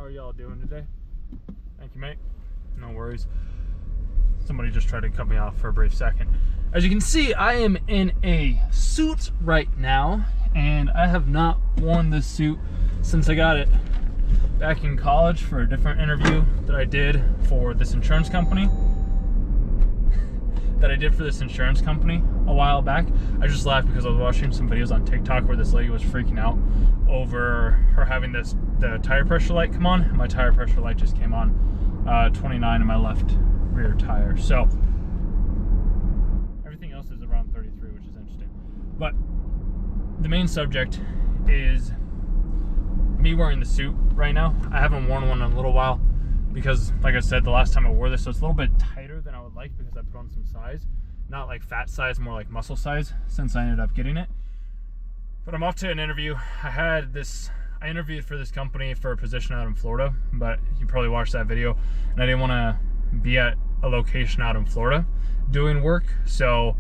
are y'all doing today? Thank you, mate. No worries. Somebody just tried to cut me off for a brief second. As you can see, I am in a suit right now, and I have not worn this suit since I got it back in college for a different interview that I did for this insurance company. A while back. I just laughed because I was watching some videos on TikTok where this lady was freaking out over her having the tire pressure light come on. My tire pressure light just came on, 29 in my left rear tire. So everything else is around 33, which is interesting. But the main subject is me wearing the suit right now. I haven't worn one in a little while because, like I said, the last time I wore this, so it's a little bit tighter than I would like because I put on some size. Not like fat size, more like muscle size since I ended up getting it. But I'm off to an interview. I interviewed for this company for a position out in Florida, but you probably watched that video, and I didn't want to be at a location out in Florida doing work. So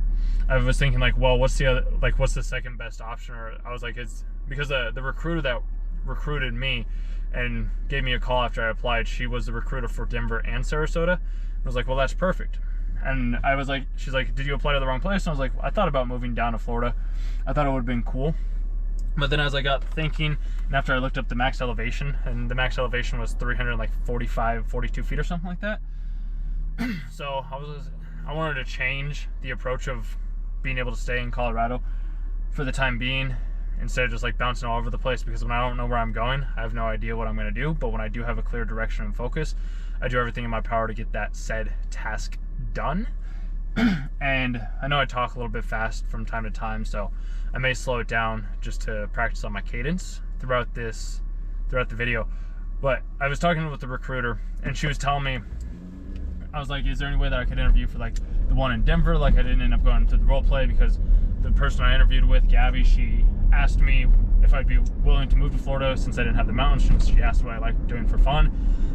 I was thinking like, well, what's the second best option? Or I was like, it's because the recruiter that recruited me and gave me a call after I applied, she was the recruiter for Denver and Sarasota. I was like, well, that's perfect. And I was like, she's like, did you apply to the wrong place? And I was like, I thought about moving down to Florida. I thought it would have been cool. But then as I got thinking, and after I looked up the max elevation, and the max elevation was 42 feet or something like that. So I wanted to change the approach of being able to stay in Colorado for the time being, instead of just like bouncing all over the place, because when I don't know where I'm going, I have no idea what I'm going to do. But when I do have a clear direction and focus, I do everything in my power to get that said task done. And I know I talk a little bit fast from time to time, so I may slow it down just to practice on my cadence throughout the video. But I was talking with the recruiter, and she was telling me, I was like, is there any way that I could interview for like the one in Denver? Like, I didn't end up going to the role play because the person I interviewed with, Gabby, she asked me if I'd be willing to move to Florida since I didn't have the mountains. She asked what I like doing for fun,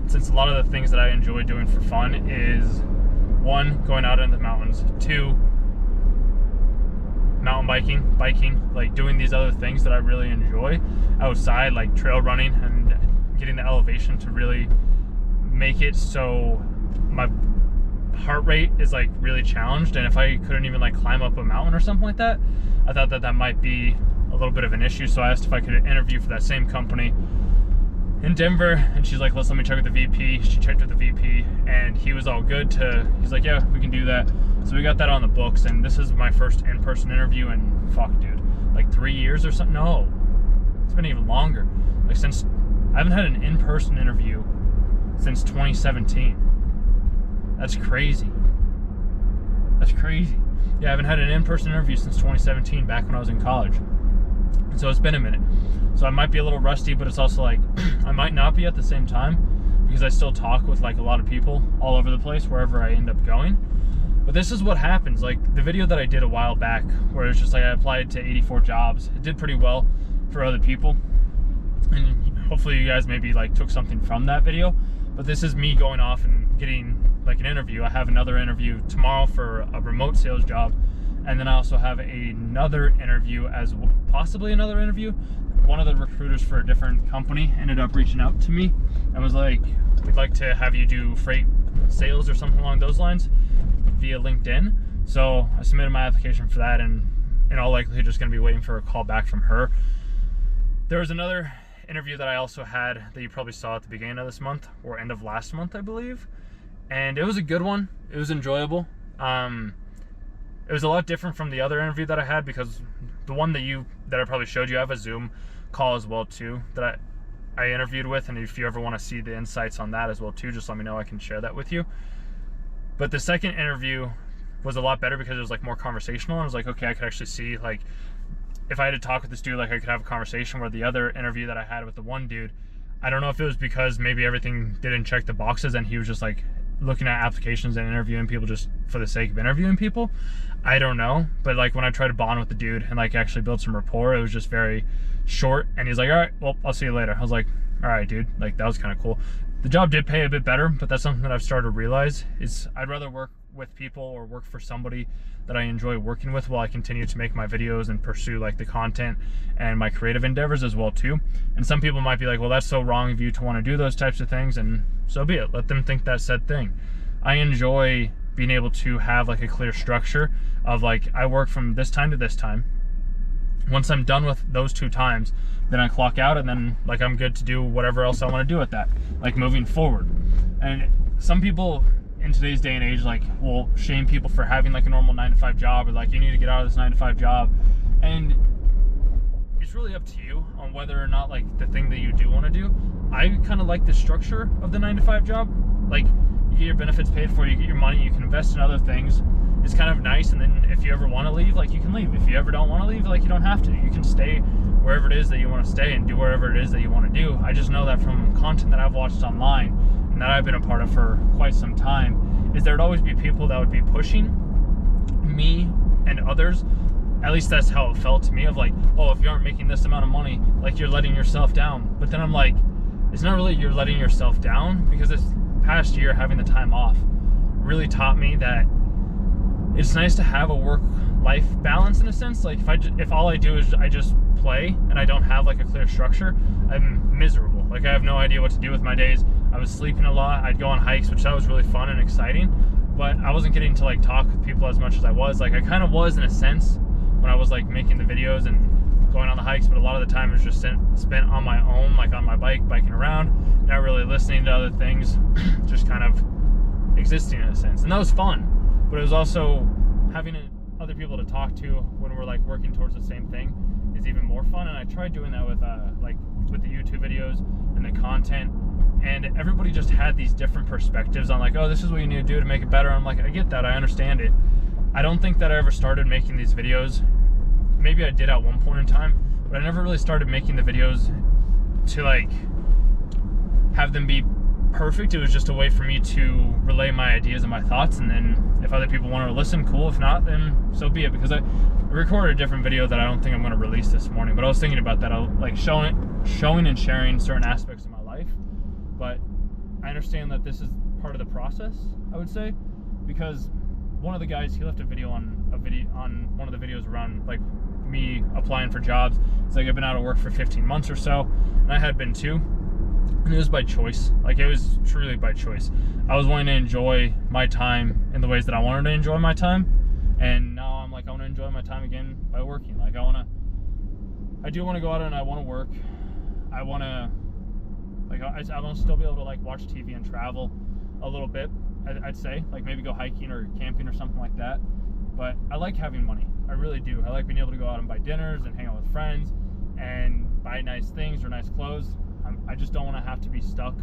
since a lot of the things that I enjoy doing for fun is, one, going out in the mountains, two, mountain biking, like doing these other things that I really enjoy outside, like trail running and getting the elevation to really make it so my heart rate is like really challenged. And if I couldn't even like climb up a mountain or something like that, I thought that might be a little bit of an issue. So I asked if I could interview for that same company in Denver, and she's like, let me check with the VP. She checked with the VP, and he was all good he's like, yeah, we can do that. So we got that on the books, and this is my first in-person interview in, fuck, dude, like 3 years or something. No, it's been even longer. Like, since I haven't had an in-person interview since 2017. That's crazy. Yeah, I haven't had an in-person interview since 2017, back when I was in college. So it's been a minute. So I might be a little rusty, but it's also like, I might not be at the same time, because I still talk with like a lot of people all over the place, wherever I end up going. But this is what happens. Like the video that I did a while back, where it's just like I applied to 84 jobs. It did pretty well for other people. And hopefully you guys maybe like took something from that video. But this is me going off and getting like an interview. I have another interview tomorrow for a remote sales job. And then I also have another interview possibly another interview. One of the recruiters for a different company ended up reaching out to me and was like, we'd like to have you do freight sales or something along those lines via LinkedIn. So I submitted my application for that, and in all likelihood just going to be waiting for a call back from her. There was another interview that I also had that you probably saw at the beginning of this month, or end of last month, I believe. And it was a good one. It was enjoyable. It was a lot different from the other interview that I had, because the one that I probably showed you, I have a Zoom call as well too that I interviewed with, and if you ever want to see the insights on that as well too, just let me know, I can share that with you. But the second interview was a lot better because it was like more conversational, and I was like, okay, I could actually see, like, if I had to talk with this dude, like I could have a conversation. Where the other interview that I had with the one dude, I don't know if it was because maybe everything didn't check the boxes and he was just like looking at applications and interviewing people just for the sake of interviewing people. I don't know, but like when I tried to bond with the dude and like actually build some rapport, it was just very short. And he's like, all right, well, I'll see you later. I was like, all right, dude, like that was kind of cool. The job did pay a bit better, but that's something that I've started to realize is I'd rather work with people or work for somebody that I enjoy working with while I continue to make my videos and pursue like the content and my creative endeavors as well too. And some people might be like, well, that's so wrong of you to want to do those types of things, and so be it. Let them think that said thing. I enjoy being able to have like a clear structure of like, I work from this time to this time. Once I'm done with those 2 times, then I clock out, and then like I'm good to do whatever else I want to do with that, like moving forward. And some people in today's day and age like will shame people for having like a normal 9-to-5 job, or like you need to get out of this 9-to-5 job. And it's really up to you on whether or not like the thing that you do want to do. I kind of like the structure of the 9-to-5 job. Like, you get your benefits paid for, you get your money, you can invest in other things. It's kind of nice, and then if you ever want to leave, like you can leave. If you ever don't want to leave, like you don't have to. You can stay wherever it is that you want to stay and do whatever it is that you want to do. I just know that from content that I've watched online and that I've been a part of for quite some time, is there would always be people that would be pushing me and others. At least that's how it felt to me, of like, oh, if you aren't making this amount of money, like you're letting yourself down. But then I'm like, it's not really you're letting yourself down, because this past year having the time off really taught me that it's nice to have a work-life balance in a sense. Like if all I do is I just play and I don't have like a clear structure, I'm miserable. Like I have no idea what to do with my days. I was sleeping a lot. I'd go on hikes, which that was really fun and exciting, but I wasn't getting to like talk with people as much as I was. Like I kind of was in a sense when I was like making the videos and going on the hikes, but a lot of the time it was just spent on my own, like on my bike, biking around, not really listening to other things, just kind of existing in a sense. And that was fun. But it was also having other people to talk to when we're like working towards the same thing is even more fun. And I tried doing that with the YouTube videos and the content, and everybody just had these different perspectives on like, oh, this is what you need to do to make it better. I'm like, I get that, I understand it. I don't think that I ever started making these videos. Maybe I did at one point in time, but I never really started making the videos to like have them be perfect. It was just a way for me to relay my ideas and my thoughts, and then if other people wanted to listen, cool. If not, then so be it. Because I recorded a different video that I don't think I'm going to release this morning, but I was thinking about that. I like showing and sharing certain aspects of my life, but I understand that this is part of the process, I would say, because one of the guys, he left a video on one of the videos around like me applying for jobs. It's like I've been out of work for 15 months or so, and I had been too. And it was by choice. Like it was truly by choice. I was wanting to enjoy my time in the ways that I wanted to enjoy my time, and now I'm like, I want to enjoy my time again by working. Like I do want to go out and I want to work. I want to I want to still be able to like watch TV and travel a little bit. I'd say like maybe go hiking or camping or something like that. But I like having money. I really do. I like being able to go out and buy dinners and hang out with friends and buy nice things or nice clothes. I just don't want to have to be stuck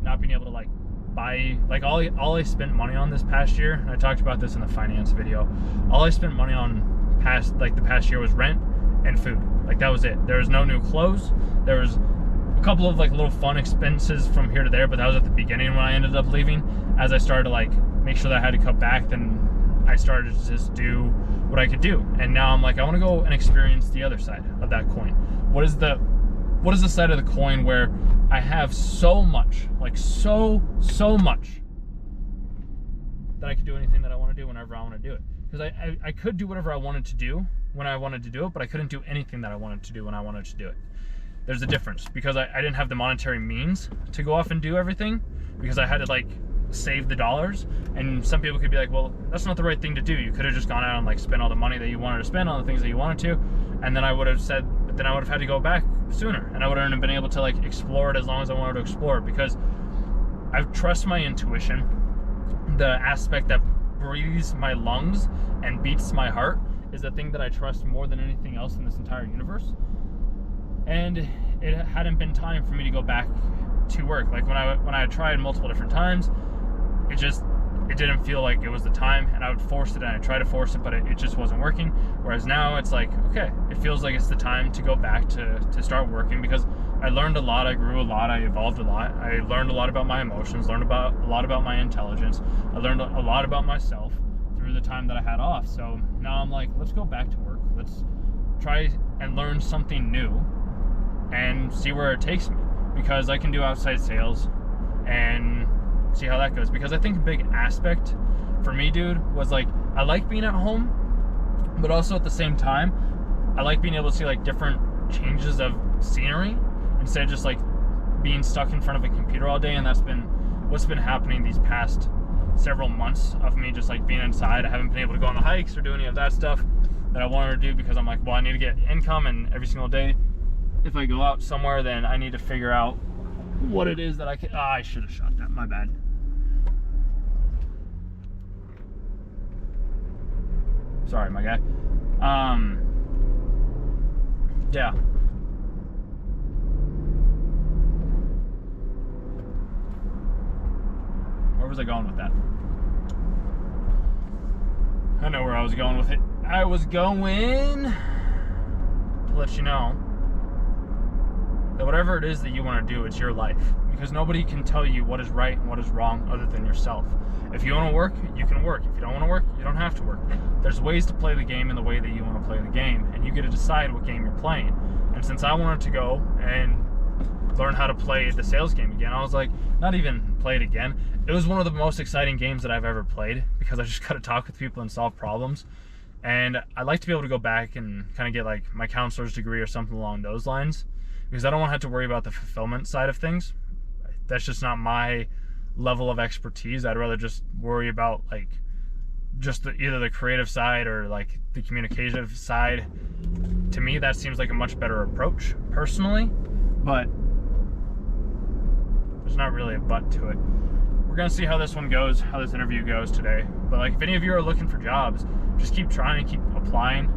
not being able to like buy, like all I spent money on this past year, and I talked about this in the finance video, all I spent money on the past year was rent and food. Like that was it. There was no new clothes. There was a couple of like little fun expenses from here to there, but that was at the beginning when I ended up leaving. As I started to like make sure that I had to cut back, then I started to just do what I could do. And now I'm like, I want to go and experience the other side of that coin. What is the side of the coin where I have so much, like so much, that I could do anything that I want to do whenever I want to do it? Because I could do whatever I wanted to do when I wanted to do it, but I couldn't do anything that I wanted to do when I wanted to do it. There's a difference, because I didn't have the monetary means to go off and do everything, because I had to like save the dollars. And some people could be like, well, that's not the right thing to do. You could have just gone out and like spent all the money that you wanted to spend on the things that you wanted to, and then I would have said, but then I would have had to go back sooner, and I wouldn't have been able to like explore it as long as I wanted to explore it, because I trust my intuition. The aspect that breathes my lungs and beats my heart is the thing that I trust more than anything else in this entire universe. And it hadn't been time for me to go back to work. Like when I had tried multiple different times, it didn't feel like it was the time, and I would force it, and I tried to force it, but it just wasn't working. Whereas now it's like, okay, it feels like it's the time to go back to start working, because I learned a lot, I grew a lot, I evolved a lot, I learned a lot about my emotions, learned a lot about my intelligence, I learned a lot about myself through the time that I had off. So now I'm like, let's go back to work, let's try and learn something new and see where it takes me, because I can do outside sales and see how that goes. Because I think a big aspect for me, dude, was like, I like being at home, but also at the same time, I like being able to see like different changes of scenery instead of just like being stuck in front of a computer all day. And that's been what's been happening these past several months of me just like being inside. I haven't been able to go on the hikes or do any of that stuff that I wanted to do because I'm like, well, I need to get income, and every single day if I go out somewhere, then I need to figure out what it is that I can. I should have shot that, my bad. Sorry, my guy. Yeah. Where was I going with that? I know where I was going with it. I was going to let you know that whatever it is that you want to do, it's your life. Because nobody can tell you what is right and what is wrong other than yourself. If you want to work, you can work. If you don't want to work, you don't have to work. There's ways to play the game in the way that you want to play the game, and you get to decide what game you're playing. And since I wanted to go and learn how to play the sales game again, I was like, not even play it again. It was one of the most exciting games that I've ever played because I just got to talk with people and solve problems. And I'd like to be able to go back and kind of get like my counselor's degree or something along those lines, because I don't want to have to worry about the fulfillment side of things. That's just not my level of expertise. I'd rather just worry about like just either the creative side or like the communicative side. To me, that seems like a much better approach personally, but there's not really a but to it. We're gonna see how this one goes, how this interview goes today. But like, if any of you are looking for jobs, just keep trying, keep applying,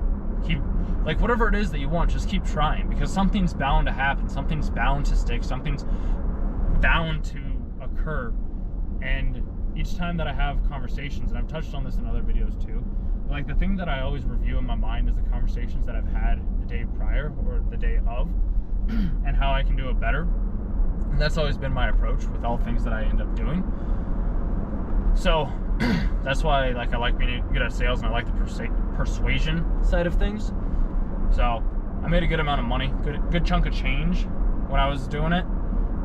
keep like whatever it is that you want, just keep trying, because something's bound to happen, something's bound to stick, something's bound to occur. And each time that I have conversations, and I've touched on this in other videos too, but like the thing that I always review in my mind is the conversations that I've had the day prior or the day of and how I can do it better. And that's always been my approach with all things that I end up doing. So that's why like I like being good at sales, and I like the persuasion side of things. So I made a good amount of money, good chunk of change when I was doing it.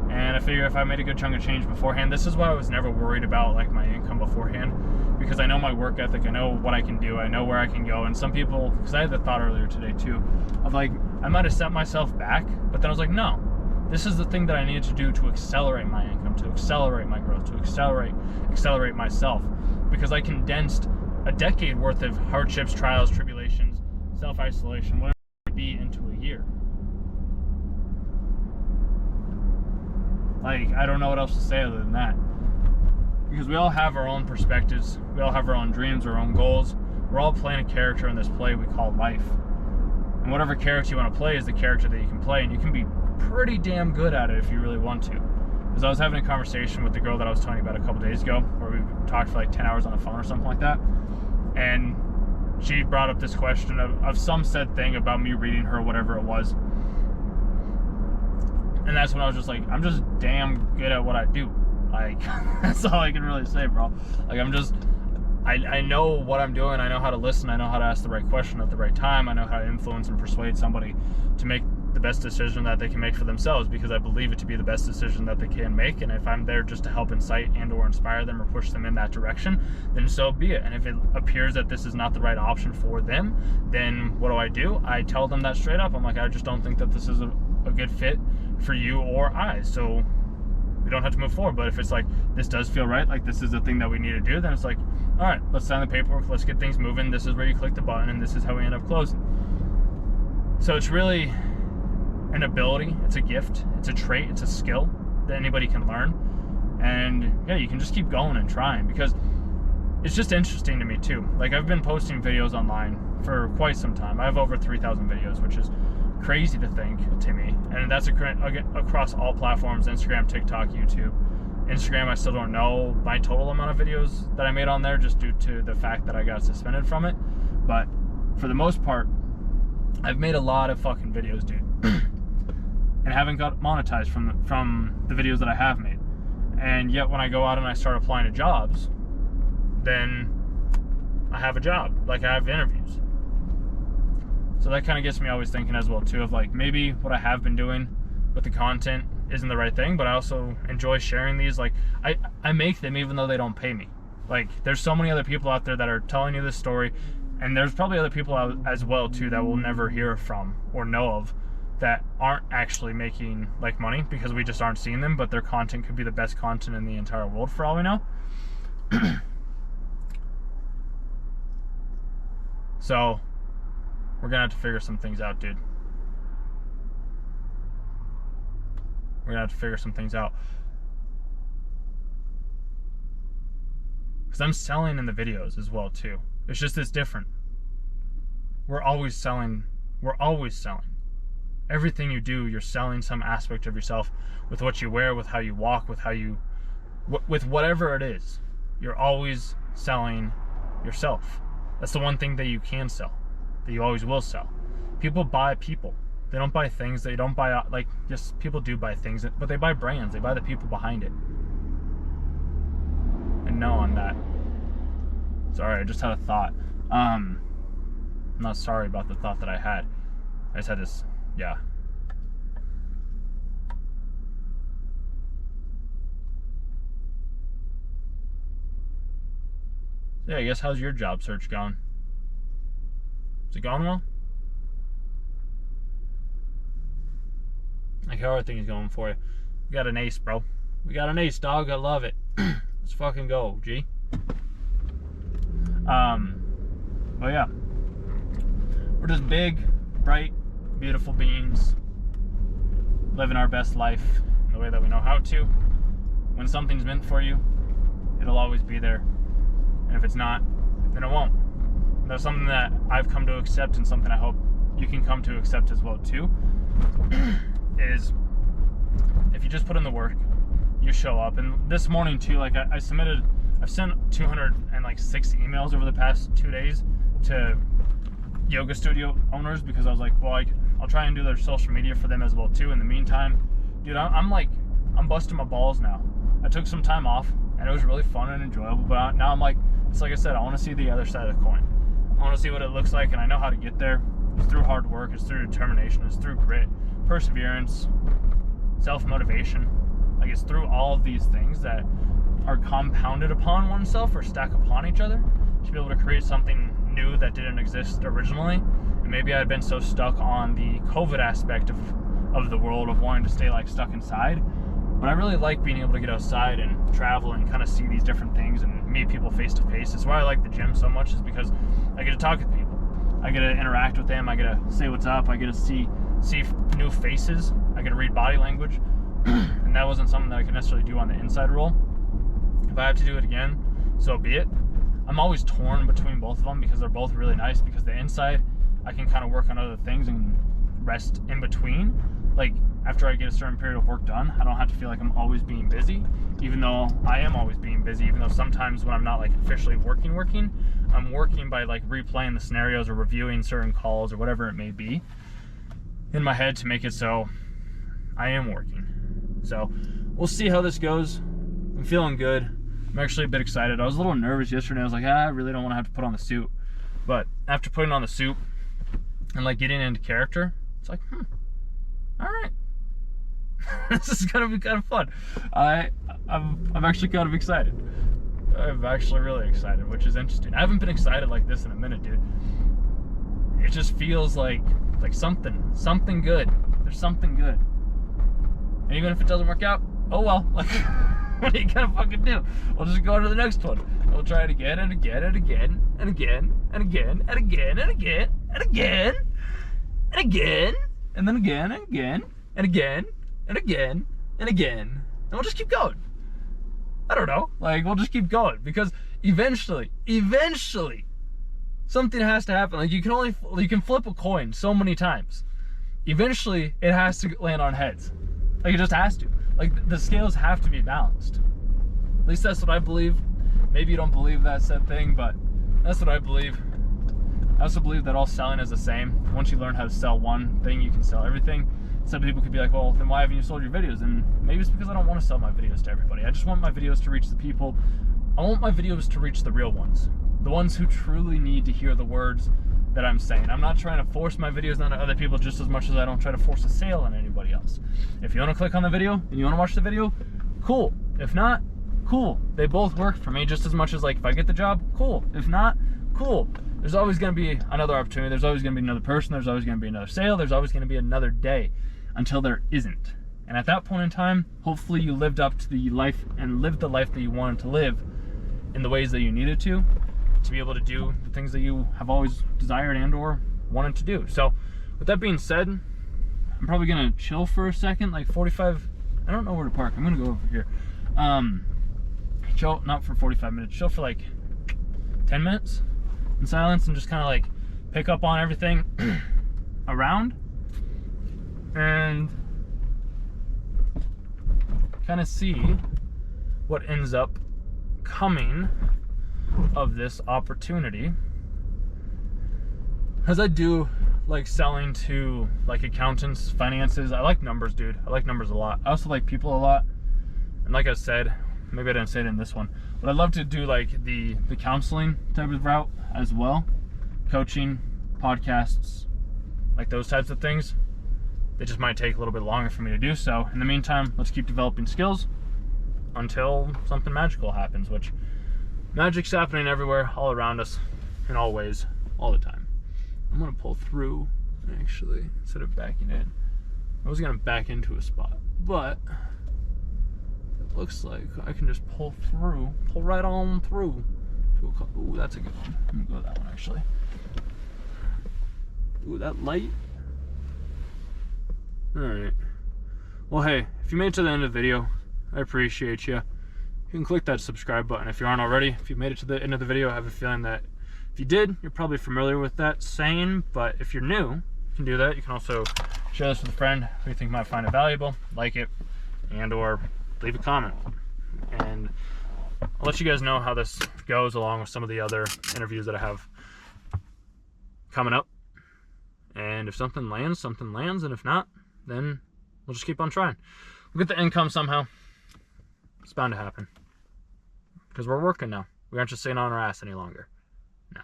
And I figure if I made a good chunk of change beforehand, this is why I was never worried about like my income beforehand, because I know my work ethic, I know what I can do, I know where I can go. And some people, because I had the thought earlier today too, of like, I might have set myself back, but then I was like, no, this is the thing that I needed to do to accelerate my income, to accelerate my growth, to accelerate myself, because I condensed a decade worth of hardships, trials, tribulations, self-isolation, whatever it might be, into a year. Like, I don't know what else to say other than that. Because we all have our own perspectives. We all have our own dreams, our own goals. We're all playing a character in this play we call life. And whatever character you want to play is the character that you can play. And you can be pretty damn good at it if you really want to. Because I was having a conversation with the girl that I was telling you about a couple days ago, where we talked for like 10 hours on the phone or something like that. And she brought up this question of some said thing about me reading her, whatever it was. And that's when I was just like, I'm just damn good at what I do. Like, that's all I can really say, bro. Like, I know what I'm doing. I know how to listen. I know how to ask the right question at the right time. I know how to influence and persuade somebody to make the best decision that they can make for themselves, because I believe it to be the best decision that they can make. And if I'm there just to help incite and or inspire them or push them in that direction, then so be it. And if it appears that this is not the right option for them, then what do? I tell them that straight up. I'm like, I just don't think that this is a good fit for you or I, so we don't have to move forward. But if it's like, this does feel right, like this is the thing that we need to do, then it's like, all right, let's sign the paperwork, let's get things moving, this is where you click the button, and this is how we end up closing. So it's really an ability, it's a gift, it's a trait, it's a skill that anybody can learn. And yeah, you can just keep going and trying, because it's just interesting to me too. Like, I've been posting videos online for quite some time. I have over 3,000 videos, which is crazy to think to me, and that's across all platforms: Instagram, TikTok, YouTube. Instagram, I still don't know my total amount of videos that I made on there, just due to the fact that I got suspended from it. But for the most part, I've made a lot of fucking videos, dude, and haven't got monetized from the videos that I have made. And yet when I go out and I start applying to jobs, then I have a job, like I have interviews. So that kind of gets me always thinking as well too, of like, maybe what I have been doing with the content isn't the right thing, but I also enjoy sharing these. Like, I make them even though they don't pay me. Like, there's so many other people out there that are telling you this story, and there's probably other people out as well too that we'll never hear from or know of that aren't actually making like money because we just aren't seeing them, but their content could be the best content in the entire world for all we know. So we're gonna have to figure some things out, dude. We're gonna have to figure some things out. Because I'm selling in the videos as well too. It's just it's different. We're always selling. We're always selling. Everything you do, you're selling some aspect of yourself with what you wear, with how you walk, with how you, with whatever it is. You're always selling yourself. That's the one thing that you can sell, that you always will sell. People buy people. They don't buy things. They don't buy, like, just people do buy things, but they buy brands. They buy the people behind it. And no on that. Sorry, I just had a thought. I'm not sorry about the thought that I had. I just had this, yeah. Yeah, I guess how's your job search going? Is it going well? Like, how are things going for you? We got an ace, bro. We got an ace, dog. I love it. Let's fucking go, G. But yeah, we're just big, bright, beautiful beings, living our best life in the way that we know how to. When something's meant for you, it'll always be there. And if it's not, then it won't. And that's something that I've come to accept, and something I hope you can come to accept as well too, is if you just put in the work, you show up. And this morning too, like I've sent 206 emails over the past 2 days to yoga studio owners, because I was like, well, I'll try and do their social media for them as well too. In the meantime, dude, I'm busting my balls now. I took some time off and it was really fun and enjoyable, but now I'm like, it's like I said, I want to see the other side of the coin. I want to see what it looks like, and I know how to get there. It's through hard work, it's through determination, it's through grit, perseverance, self-motivation. Like, it's through all of these things that are compounded upon oneself or stack upon each other to be able to create something new that didn't exist originally. And maybe I had been so stuck on the COVID aspect of the world, of wanting to stay like stuck inside. But I really like being able to get outside and travel and kind of see these different things and meet people face to face. That's why I like the gym so much, is because I get to talk with people. I get to interact with them. I get to say what's up. I get to see new faces. I get to read body language. And that wasn't something that I could necessarily do on the inside role. If I have to do it again, so be it. I'm always torn between both of them because they're both really nice, because the inside, I can kind of work on other things and rest in between. Like, after I get a certain period of work done, I don't have to feel like I'm always being busy, even though I am always being busy, even though sometimes when I'm not like officially working, I'm working by like replaying the scenarios or reviewing certain calls or whatever it may be in my head to make it so I am working. So we'll see how this goes. I'm feeling good. I'm actually a bit excited. I was a little nervous yesterday. I was like, I really don't want to have to put on the suit. But after putting on the suit and like getting into character, it's like, all right. This is gonna be kind of fun. I'm actually kind of excited. I'm actually really excited, which is interesting. I haven't been excited like this in a minute, dude. It just feels like something good. There's something good. And even if it doesn't work out, oh well. Like, what are you gonna fucking do? We'll just go on to the next one. We'll try it again and again and again and again and again and again and again and again and again and then again and again and again and again and again. And we'll just keep going. I don't know. Like, we'll just keep going, because eventually something has to happen. Like, you can flip a coin so many times. Eventually it has to land on heads. Like, it just has to. Like, the scales have to be balanced. At least that's what I believe. Maybe you don't believe that said thing, but that's what I believe. I also believe that all selling is the same. Once you learn how to sell one thing, you can sell everything. Some people could be like, well, then why haven't you sold your videos? And maybe it's because I don't want to sell my videos to everybody. I just want my videos to reach the people. I want my videos to reach the real ones. The ones who truly need to hear the words that I'm saying. I'm not trying to force my videos onto other people just as much as I don't try to force a sale on anybody else. If you want to click on the video and you want to watch the video, cool. If not, cool. They both work for me just as much as like if I get the job, cool. If not, cool. There's always going to be another opportunity. There's always going to be another person. There's always going to be another sale. There's always going to be another day until there isn't. And at that point in time, hopefully you lived up to the life and lived the life that you wanted to live in the ways that you needed to be able to do the things that you have always desired and or wanted to do. So with that being said, I'm probably going to chill for a second, like 45, I don't know where to park. I'm going to go over here. Chill, not for 45 minutes, chill for like 10 minutes in silence and just kind of like pick up on everything around and kind of see what ends up coming of this opportunity. As I do like selling to like accountants, finances, I like numbers, dude. I like numbers a lot. I also like people a lot. And like I said, maybe I didn't say it in this one, but I love to do like the counseling type of route as well. Coaching, podcasts, like those types of things. It just might take a little bit longer for me to do so. In the meantime, let's keep developing skills until something magical happens, which magic's happening everywhere, all around us, in all ways, all the time. I'm gonna pull through, actually, instead of backing in. I was gonna back into a spot, but it looks like I can just pull right on through to a couple. Ooh, that's a good one. I'm gonna go that one, actually. Ooh, that light. Alright. Well, hey, if you made it to the end of the video, I appreciate you. You can click that subscribe button if you aren't already. If you made it to the end of the video, I have a feeling that if you did, you're probably familiar with that saying, but if you're new, you can do that. You can also share this with a friend who you think might find it valuable, like it, and or leave a comment. And I'll let you guys know how this goes along with some of the other interviews that I have coming up. And if something lands, and if not, then we'll just keep on trying. We'll get the income somehow. It's bound to happen. Because we're working now. We aren't just sitting on our ass any longer. No.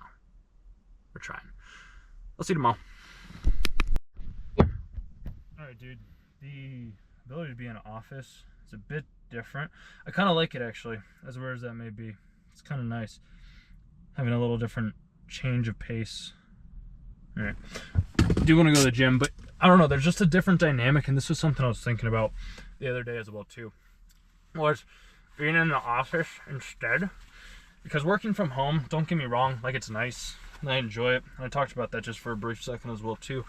We're trying. I'll see you tomorrow. Alright, dude. The ability to be in an office is a bit different. I kind of like it, actually. As weird as that may be. It's kind of nice. Having a little different change of pace. Alright. I do want to go to the gym, but I don't know. There's just a different dynamic, and this was something I was thinking about the other day as well, too. Was being in the office instead, because working from home, don't get me wrong, like it's nice and I enjoy it. I talked about that just for a brief second as well too.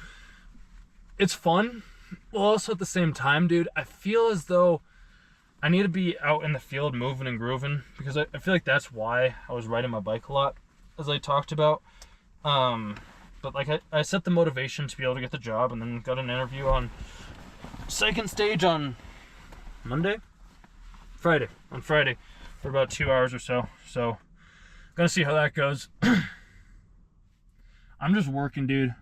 It's fun. Well, also at the same time, dude, I feel as though I need to be out in the field moving and grooving, because I feel like that's why I was riding my bike a lot, as I talked about. But like I set the motivation to be able to get the job, and then got an interview on second stage on Friday for about 2 hours or so. So gonna see how that goes. I'm just working, dude.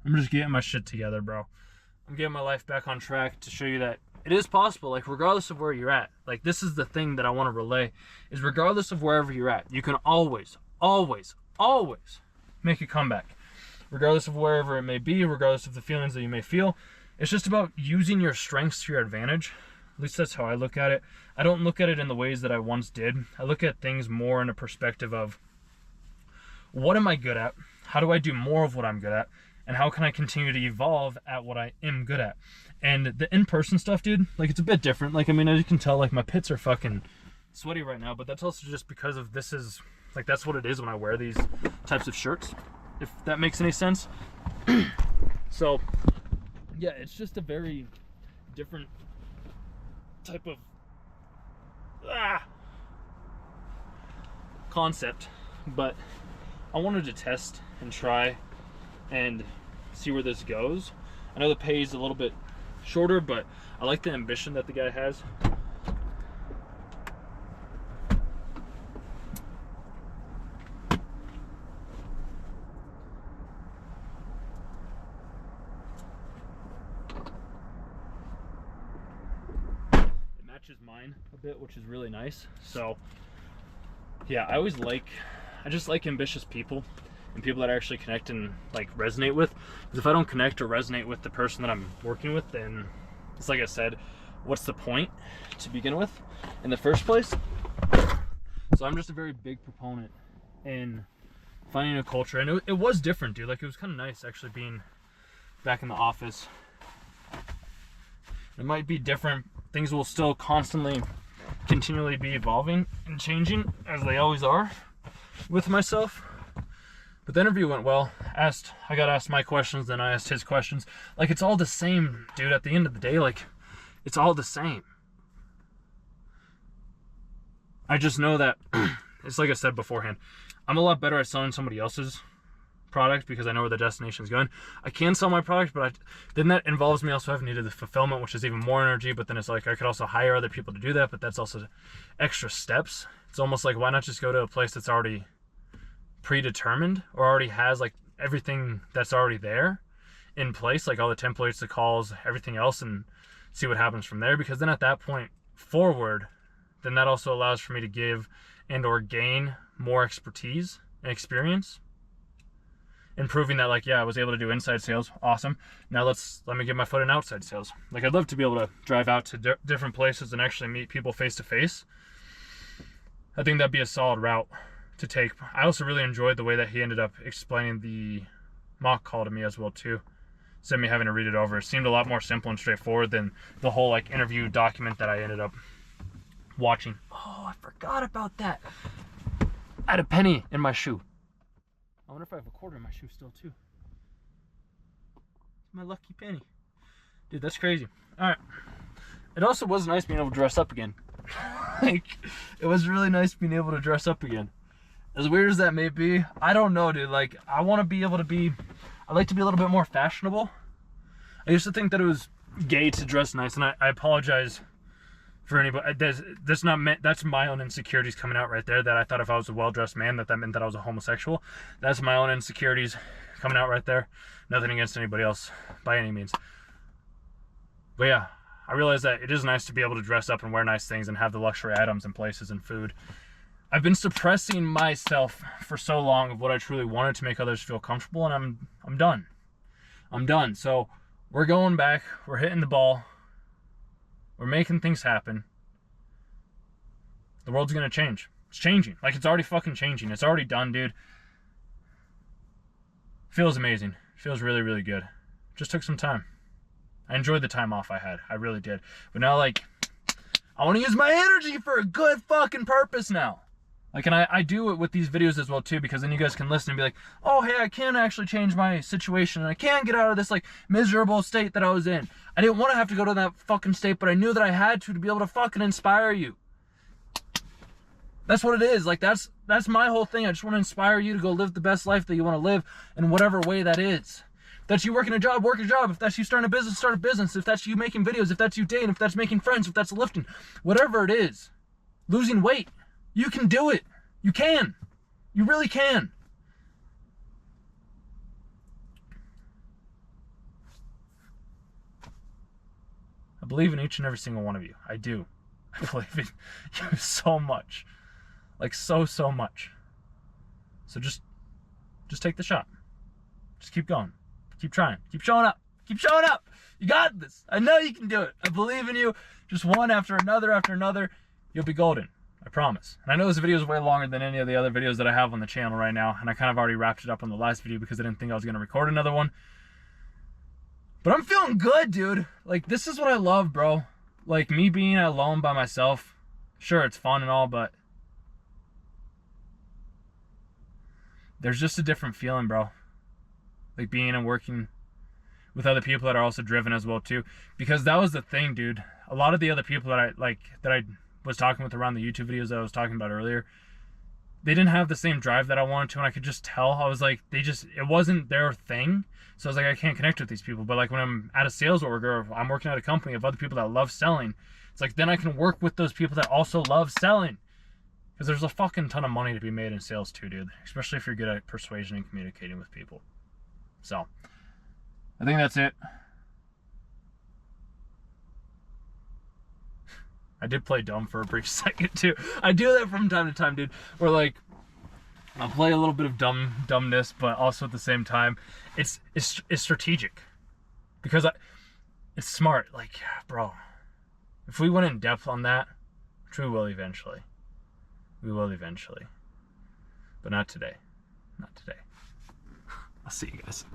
I'm just getting my shit together, bro. I'm getting my life back on track to show you that it is possible, like regardless of where you're at. Like this is the thing that I want to relay, is regardless of wherever you're at, you can always make a comeback. Regardless of wherever it may be, regardless of the feelings that you may feel. It's just about using your strengths to your advantage. At least that's how I look at it. I don't look at it in the ways that I once did. I look at things more in a perspective of, what am I good at? How do I do more of what I'm good at? And how can I continue to evolve at what I am good at? And the in-person stuff, dude, like it's a bit different. Like, I mean, as you can tell, like my pits are fucking sweaty right now, but that's also just because of this is, like that's what it is when I wear these types of shirts, if that makes any sense. So, yeah, it's just a very different type of concept, but I wanted to test and try and see where this goes. I know the pay is a little bit shorter, but I like the ambition that the guy has. Matches mine a bit, which is really nice. So yeah, I just like ambitious people and people that I actually connect and like resonate with, because if I don't connect or resonate with the person that I'm working with, then it's like I said, what's the point to begin with in the first place? So I'm just a very big proponent in finding a culture, and it was different, dude. Like, it was kind of nice actually being back in the office. It might be different. Things will still continually be evolving and changing, as they always are with myself. But the interview went well. I got asked my questions, then I asked his questions. Like, it's all the same, dude. At the end of the day, like, it's all the same. I just know that it's like I said beforehand, I'm a lot better at selling somebody else's product because I know where the destination is going. I can sell my product, but then that involves me also having to do the fulfillment, which is even more energy. But then it's like I could also hire other people to do that, but that's also extra steps. It's almost like, why not just go to a place that's already predetermined or already has like everything that's already there in place, like all the templates, the calls, everything else, and see what happens from there. Because then at that point forward, then that also allows for me to give and or gain more expertise and experience, and proving that, like, yeah, I was able to do inside sales. Awesome. Now let me get my foot in outside sales. Like, I'd love to be able to drive out to different places and actually meet people face to face. I think that'd be a solid route to take. I also really enjoyed the way that he ended up explaining the mock call to me as well too. Instead of me having to read it over, it seemed a lot more simple and straightforward than the whole like interview document that I ended up watching. Oh, I forgot about that. I had a penny in my shoe. I wonder if I have a quarter in my shoe still too. It's my lucky penny. Dude, that's crazy. All right. It also was nice being able to dress up again. Like, it was really nice being able to dress up again. As weird as that may be, I don't know, dude. Like, I want to be able to be, I like to be a little bit more fashionable. I used to think that it was gay to dress nice, and I apologize for anybody. That's not meant, that's my own insecurities coming out right there, that I thought if I was a well-dressed man that meant that I was a homosexual. That's my own insecurities coming out right there. Nothing against anybody else by any means. But yeah, I realize that it is nice to be able to dress up and wear nice things and have the luxury items and places and food. I've been suppressing myself for so long of what I truly wanted to make others feel comfortable, and I'm done. I'm done. So we're going back, we're hitting the ball, we're making things happen. The world's gonna change. It's changing. Like, it's already fucking changing. It's already done, dude. Feels amazing. Feels really, really good. Just took some time. I enjoyed the time off I had. I really did. But now, like, I want to use my energy for a good fucking purpose now. Like, and I do it with these videos as well too, because then you guys can listen and be like, oh, hey, I can actually change my situation, and I can get out of this like miserable state that I was in. I didn't want to have to go to that fucking state, but I knew that I had to be able to fucking inspire you. That's what it is. Like, that's my whole thing. I just want to inspire you to go live the best life that you want to live in whatever way that is. If that's you working a job, work a job. If that's you starting a business, start a business. If that's you making videos, if that's you dating, if that's making friends, if that's lifting, whatever it is. Losing weight. You can do it. You can. You really can. I believe in each and every single one of you. I do. I believe in you so much. Like, so much. So just take the shot. Just keep going. Keep trying. Keep showing up. Keep showing up. You got this. I know you can do it. I believe in you. Just one after another. You'll be golden. I promise. And I know this video is way longer than any of the other videos that I have on the channel right now, and I kind of already wrapped it up on the last video because I didn't think I was going to record another one. But I'm feeling good, dude. Like, this is what I love, bro. Like, me being alone by myself. Sure, it's fun and all, but there's just a different feeling, bro. Like, being and working with other people that are also driven as well too. Because that was the thing, dude. A lot of the other people that I was talking with around the YouTube videos that I was talking about earlier, they didn't have the same drive that I wanted to, and I could just tell. I was like, it wasn't their thing. So I was like, I can't connect with these people. But like, when I'm at a sales org, or I'm working at a company of other people that love selling, it's like, then I can work with those people that also love selling. Because there's a fucking ton of money to be made in sales too, dude. Especially if you're good at persuasion and communicating with people. So, I think that's it. I did play dumb for a brief second too. I do that from time to time, dude. Where like, I'll play a little bit of dumbness, but also at the same time, it's strategic. Because it's smart. Like, bro, if we went in depth on that, which we will eventually, We will eventually. But not today. Not today. I'll see you guys.